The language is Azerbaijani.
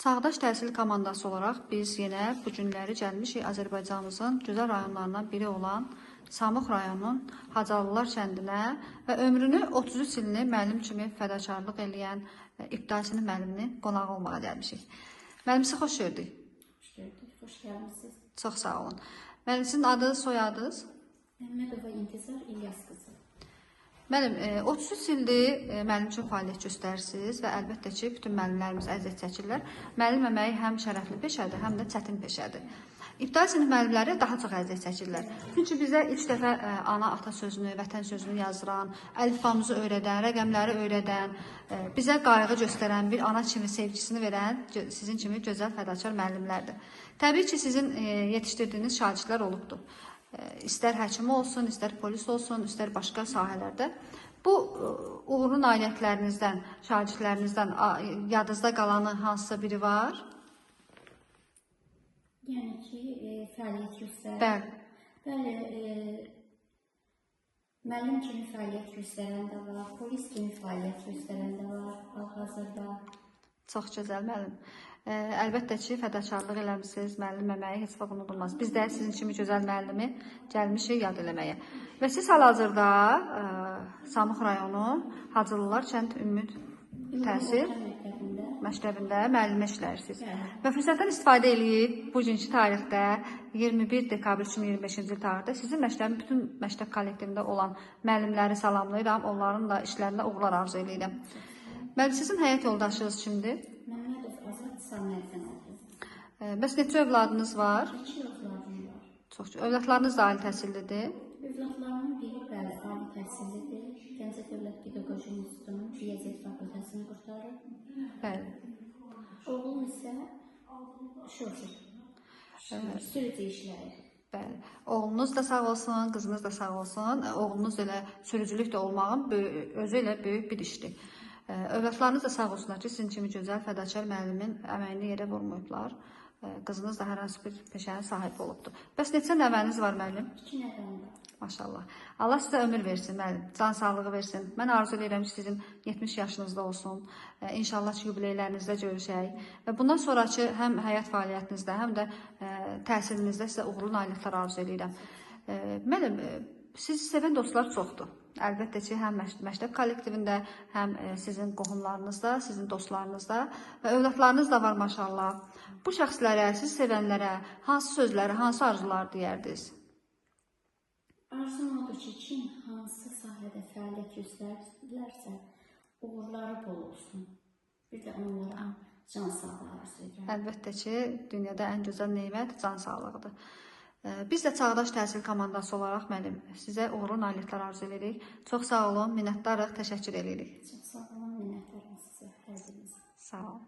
Çağdaş təhsil komandası olaraq biz yenə bu günləri gəlmişik Azərbaycanımızın gözəl rayonlarından biri olan Samux rayonunun Hacılılar kəndinə və ömrünü 33 ilini müəllim kimi fədakarlıq eləyən İbtidai müəllimini qonaq olmağa gəlmişik. Müəllim, sizə xoş gördük. Hoş gördük, hoş geldiniz. Çox sağ olun. Müəllim, sizin adınız, soyadınız? Məhmədova İntizar İlyas qızı. Müəllim, 33 ildir müəllim üçün fəaliyyət göstərirsiniz və əlbəttə ki, bütün müəllimlərimiz əziyyət çəkirlər. Müəllim əməyi həm şərəfli peşədir, həm də çətin peşədir. İbtidai sinif müəllimləri daha çox əziyyət çəkirlər. Çünki bizə ilk dəfə ana-ata sözünü, vətən sözünü yazdıran, əlifbamızı öyrədən, rəqəmləri öyrədən, bizə qayğı göstərən, bir ana kimi sevgisini verən sizin kimi gözəl fədakar müəllimlərdir. Təbii ki, sizin yetişdirdiyiniz şagirdlər olubdur. İstər həkim olsun, istər polis olsun, istər başqa sahələrdə. Bu uğurlu nailiyyətlərinizdən, şagirdlərinizdən yadınızda qalanı hansısa biri var? Yəni ki, fəaliyyət göstərən. Bəli. Müəllim kimi fəaliyyət göstərən də var, polis kimi fəaliyyət göstərən də var hal-hazırda. Çox gözəl müəllim. Əlbəttə ki, fədakarlıq eləmişsiniz, müəllim əməyi heç vaxt unudulmaz. Biz də sizin kimi gözəl müəllimi gəlmişik yad eləməyə. Və siz hal-hazırda Samux rayonu Hacılılar kənd ümumi təhsil məktəbində müəllimə işləyirsiniz. Və fürsətdən istifadə edib bugünkü tarixdə 21 dekabr 2025-ci il tarixdə sizin məktəbin bütün məktəb kollektivində olan müəllimləri salamlayıram, onların da işlərində uğurlar arzu edirəm. Müəllim, sizin həyat yoldaşınız kimdir? Məhmədov Azad Samiyədən oldu. Bəs neçə övladınız var? 2 övladım var. Çox. Övladlarınız da ali təhsillidir? Övladlarımın biri bəli, ali təhsillidir. Gəncə Dövlət Pedaqoji İnstitutunun riyaziyyat fakültəsini qurtarıb. Bəli. Oğlum isə şoför. Sürücü işləyir. Bəli. Oğlunuz da sağ olsun, qızınız da sağ olsun. Oğlunuz elə sürücülük də olmağın özü elə böyük bir işdir. Övladlarınız da sağ olsunlar ki, sizin kimi gözəl fədakar müəllimin əməyini yerə vurmayıblar. Qızınız da hər hansı bir peşənin sahibi olubdur. Bəs neçə nəvəniz var müəllim? 2 nəvəm var. Maşallah. Allah sizə ömür versin müəllim, can sağlığı versin. Mən arzu edirəm ki, sizin 70 yaşınızda olsun. İnşallah ki, yubileylərinizdə görüşək. Və bundan sonraki həm həyat fəaliyyətinizdə, həm də təhsilinizdə sizə uğurlu nailiyyətlər arzu edirəm. Müəllim, sizi sevən dostlar çoxdur. Əlbəttə ki, həm məktəb kollektivində, həm sizin qohumlarınızda, sizin dostlarınızda və övladlarınız da var maşallah. Bu şəxslərə, sizi sevənlərə hansı sözləri, hansı arzular deyərdiniz? Arzum odur ki, kim hansı sahədə fəaliyyət göstərirlərsə, uğurları bol olsun. Bir də onlara can sağlığı arzu edirəm. Əlbəttə ki, dünyada ən gözəl nemət can sağlığıdır. Biz də Çağdaş Təhsil komandası olaraq müəllim sizə uğurlu nailiyyətlər arzu edirik. Çox sağ olun, minnətdarıq, təşəkkür edirik. Çox sağ olun, minnətdarım sizə, hər biriniz. Sağ olun.